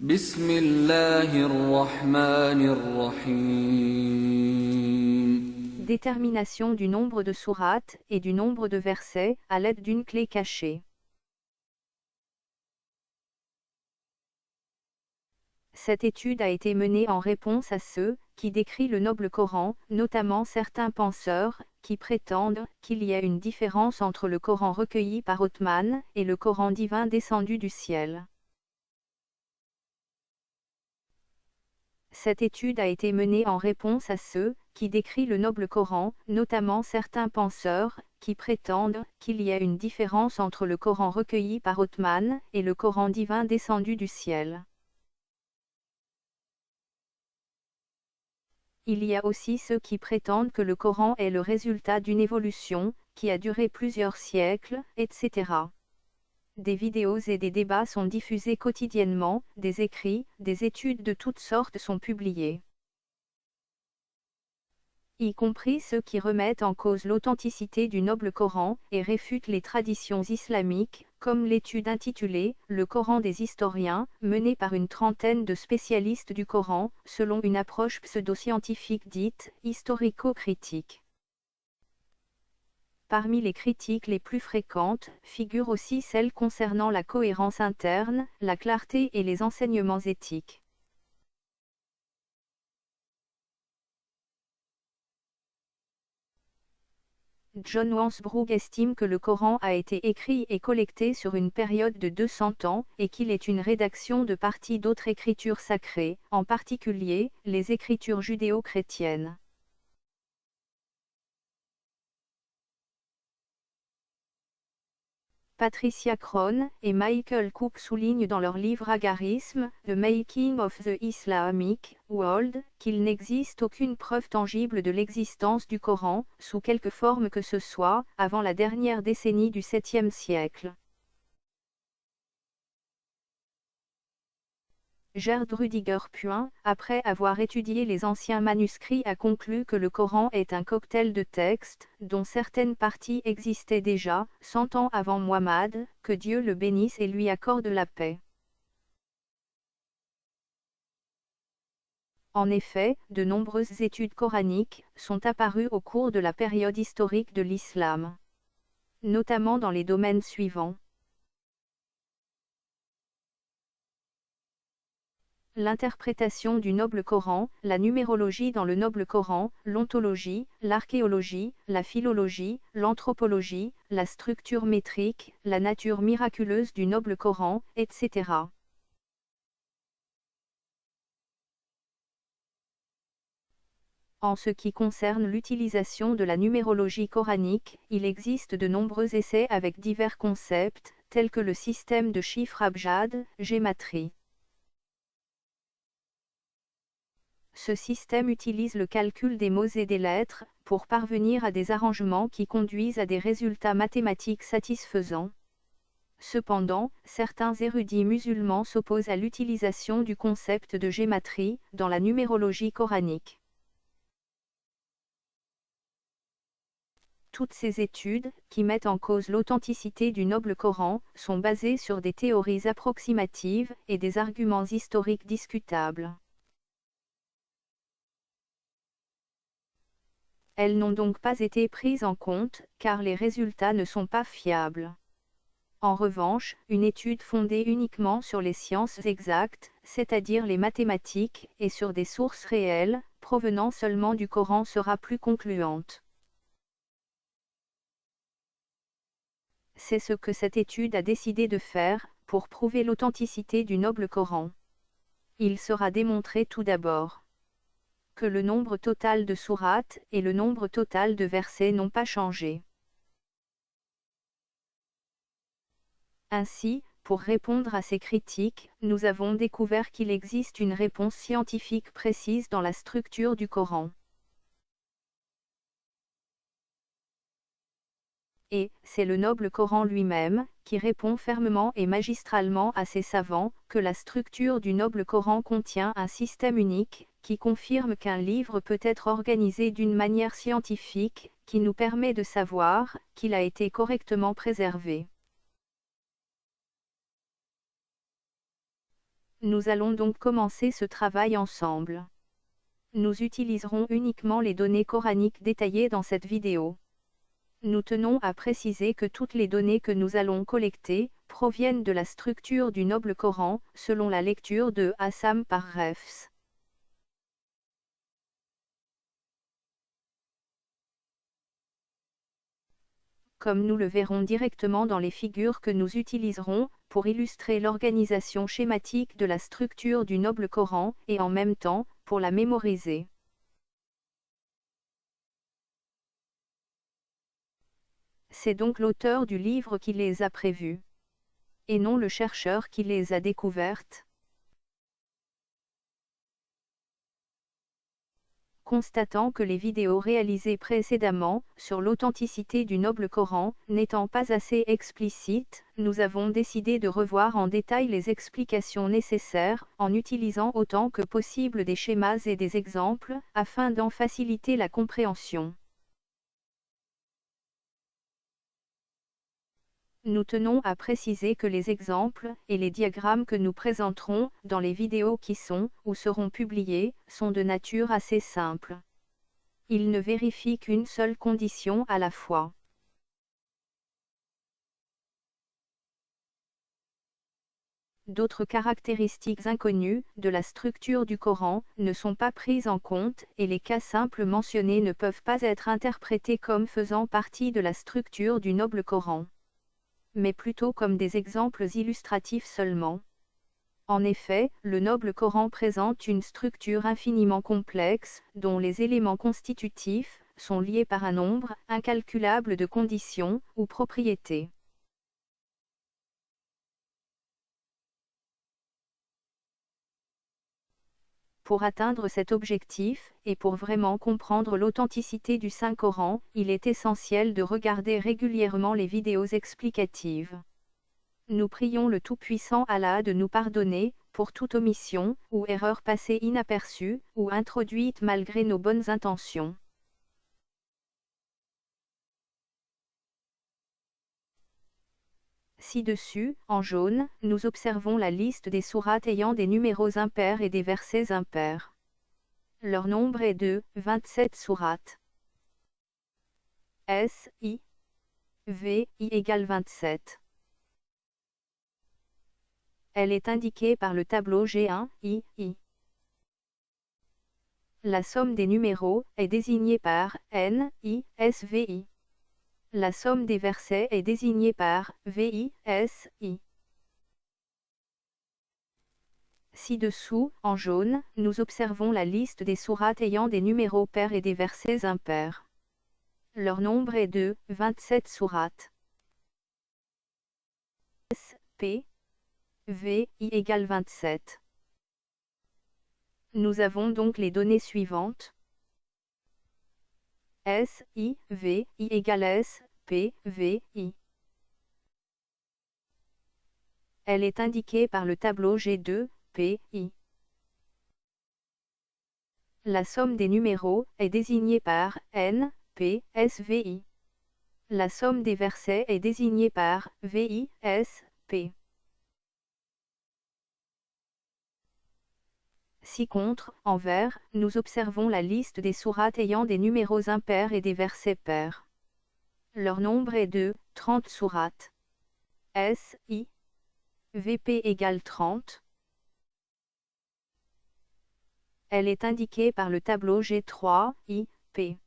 بسم الله الرحمن الرحيم. Détermination du nombre de sourates et du nombre de versets à l'aide d'une clé cachée. Cette étude a été menée en réponse à ceux qui décrit le noble Coran, notamment certains penseurs qui prétendent qu'il y a une différence entre le Coran recueilli par Othman et le Coran divin descendu du ciel. Cette étude a été menée en réponse à ceux qui décrit le noble Coran, notamment certains penseurs qui prétendent qu'il y a une différence entre le Coran recueilli par Othman et le Coran divin descendu du ciel. Il y a aussi ceux qui prétendent que le Coran est le résultat d'une évolution qui a duré plusieurs siècles, etc. Des vidéos et des débats sont diffusés quotidiennement, des écrits, des études de toutes sortes sont publiés, y compris ceux qui remettent en cause l'authenticité du noble Coran et réfutent les traditions islamiques, comme l'étude intitulée « Le Coran des historiens », menée par une trentaine de spécialistes du Coran, selon une approche pseudo-scientifique dite « historico-critique ». Parmi les critiques les plus fréquentes, figurent aussi celles concernant la cohérence interne, la clarté et les enseignements éthiques. John Wansbrough estime que le Coran a été écrit et collecté sur une période de 200 ans, et qu'il est une rédaction de partie d'autres écritures sacrées, en particulier, les écritures judéo-chrétiennes. Patricia Crone et Michael Cook soulignent dans leur livre Agarisme, The Making of the Islamic World, qu'il n'existe aucune preuve tangible de l'existence du Coran, sous quelque forme que ce soit, avant la dernière décennie du 7e siècle. Gerd Rudiger-Puin, après avoir étudié les anciens manuscrits, a conclu que le Coran est un cocktail de textes, dont certaines parties existaient déjà, 100 ans avant Muhammad, que Dieu le bénisse et lui accorde la paix. En effet, de nombreuses études coraniques sont apparues au cours de la période historique de l'islam, notamment dans les domaines suivants. L'interprétation du noble Coran, la numérologie dans le noble Coran, l'ontologie, l'archéologie, la philologie, l'anthropologie, la structure métrique, la nature miraculeuse du noble Coran, etc. En ce qui concerne l'utilisation de la numérologie coranique, il existe de nombreux essais avec divers concepts, tels que le système de chiffres abjad, gématrie. Ce système utilise le calcul des mots et des lettres, pour parvenir à des arrangements qui conduisent à des résultats mathématiques satisfaisants. Cependant, certains érudits musulmans s'opposent à l'utilisation du concept de gématrie dans la numérologie coranique. Toutes ces études, qui mettent en cause l'authenticité du noble Coran, sont basées sur des théories approximatives et des arguments historiques discutables. Elles n'ont donc pas été prises en compte, car les résultats ne sont pas fiables. En revanche, une étude fondée uniquement sur les sciences exactes, c'est-à-dire les mathématiques, et sur des sources réelles, provenant seulement du Coran sera plus concluante. C'est ce que cette étude a décidé de faire, pour prouver l'authenticité du noble Coran. Il sera démontré tout d'abord que le nombre total de sourates et le nombre total de versets n'ont pas changé. Ainsi, pour répondre à ces critiques, nous avons découvert qu'il existe une réponse scientifique précise dans la structure du Coran. Et c'est le noble Coran lui-même qui répond fermement et magistralement à ces savants que la structure du noble Coran contient un système unique qui confirme qu'un livre peut être organisé d'une manière scientifique qui nous permet de savoir qu'il a été correctement préservé. Nous allons donc commencer ce travail ensemble. Nous utiliserons uniquement les données coraniques détaillées dans cette vidéo. Nous tenons à préciser que toutes les données que nous allons collecter proviennent de la structure du Noble Coran, selon la lecture de Hassam par Refs. Comme nous le verrons directement dans les figures que nous utiliserons, pour illustrer l'organisation schématique de la structure du Noble Coran, et en même temps, pour la mémoriser. C'est donc l'auteur du livre qui les a prévues, et non le chercheur qui les a découvertes. Constatant que les vidéos réalisées précédemment, sur l'authenticité du Noble Coran, n'étant pas assez explicites, nous avons décidé de revoir en détail les explications nécessaires, en utilisant autant que possible des schémas et des exemples, afin d'en faciliter la compréhension. Nous tenons à préciser que les exemples et les diagrammes que nous présenterons dans les vidéos qui sont ou seront publiées sont de nature assez simple. Ils ne vérifient qu'une seule condition à la fois. D'autres caractéristiques inconnues de la structure du Coran ne sont pas prises en compte et les cas simples mentionnés ne peuvent pas être interprétés comme faisant partie de la structure du Noble Coran, mais plutôt comme des exemples illustratifs seulement. En effet, le Noble Coran présente une structure infiniment complexe, dont les éléments constitutifs sont liés par un nombre incalculable de conditions ou propriétés. Pour atteindre cet objectif, et pour vraiment comprendre l'authenticité du Saint-Coran, il est essentiel de regarder régulièrement les vidéos explicatives. Nous prions le Tout-Puissant Allah de nous pardonner, pour toute omission, ou erreur passée inaperçue, ou introduite malgré nos bonnes intentions. Ci-dessus, en jaune, nous observons la liste des sourates ayant des numéros impairs et des versets impairs. Leur nombre est de 27 sourates. S, I, V, I égale 27. Elle est indiquée par le tableau G1, I. La somme des numéros est désignée par N, I, S, V, I. La somme des versets est désignée par VI, S, I. Ci-dessous, en jaune, nous observons la liste des sourates ayant des numéros pairs et des versets impairs. Leur nombre est de 27 sourates. S, P, V, I égale 27. Nous avons donc les données suivantes. S, I, V, I égale S, P, V, I. Elle est indiquée par le tableau G2, P, I. La somme des numéros est désignée par N, P, S, V, I. La somme des versets est désignée par VI, S, P. Ci-contre, en vert, nous observons la liste des sourates ayant des numéros impairs et des versets pairs. Leur nombre est de 30 sourates. S, I, VP égale 30. Elle est indiquée par le tableau G3, I, P.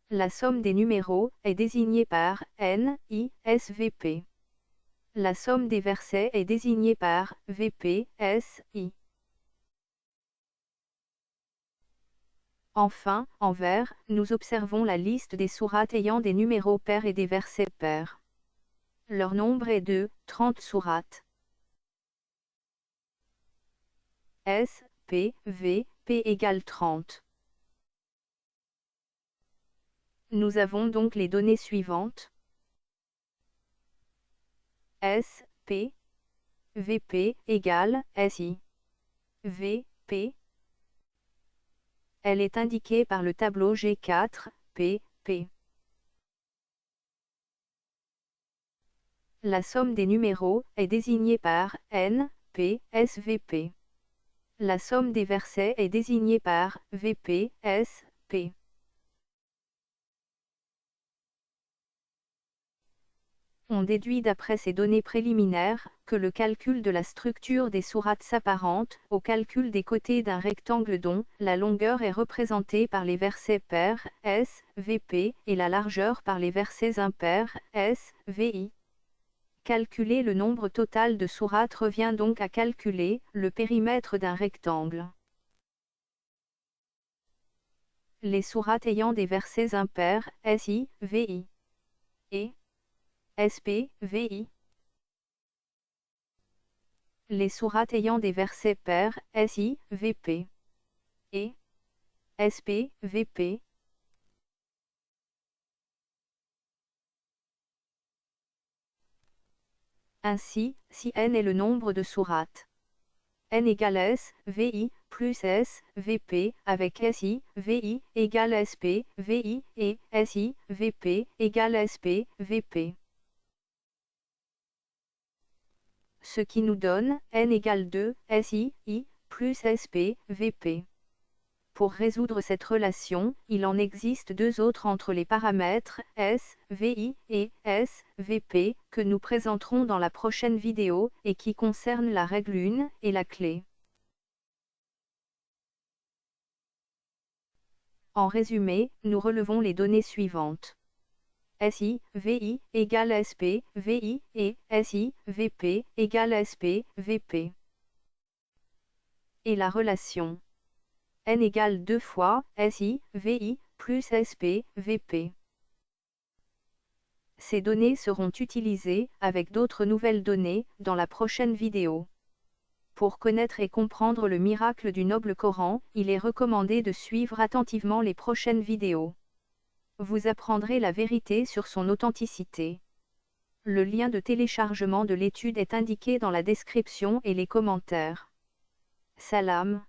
La somme des numéros est désignée par N, I, S, VP. La somme des versets est désignée par VP, S, I. Enfin, en vert, nous observons la liste des sourates ayant des numéros pairs et des versets pairs. Leur nombre est de 30 sourates. S, P, V, P égale 30. Nous avons donc les données suivantes. S, P, VP égale SI. VP. Elle est indiquée par le tableau G4, P, P. La somme des numéros est désignée par N, P, S, VP. La somme des versets est désignée par VP, S, P. On déduit d'après ces données préliminaires, que le calcul de la structure des sourates s'apparente au calcul des côtés d'un rectangle dont la longueur est représentée par les versets pairs, S, VP, et la largeur par les versets impairs, S, VI. Calculer le nombre total de sourates revient donc à calculer le périmètre d'un rectangle. Les sourates ayant des versets impairs, SI, VI, et SP, VI. Les sourates ayant des versets pairs, SI, VP, et SP, VP. Ainsi, si n est le nombre de sourates, n égale S, VI, plus S, VP, avec SI, VI, égale SP, VI, et SI, VP, égale SP, VP. Ce qui nous donne n égale 2, SI, I, plus SP, VP. Pour résoudre cette relation, il en existe deux autres entre les paramètres S, VI et S, VP, que nous présenterons dans la prochaine vidéo, et qui concernent la règle 1 et la clé. En résumé, nous relevons les données suivantes. SI, VI, égale SP, VI, et SI, VP, égale SP, VP. Et la relation n égale 2 fois SI, VI, plus SP, VP. Ces données seront utilisées, avec d'autres nouvelles données, dans la prochaine vidéo. Pour connaître et comprendre le miracle du noble Coran, il est recommandé de suivre attentivement les prochaines vidéos. Vous apprendrez la vérité sur son authenticité. Le lien de téléchargement de l'étude est indiqué dans la description et les commentaires. Salam.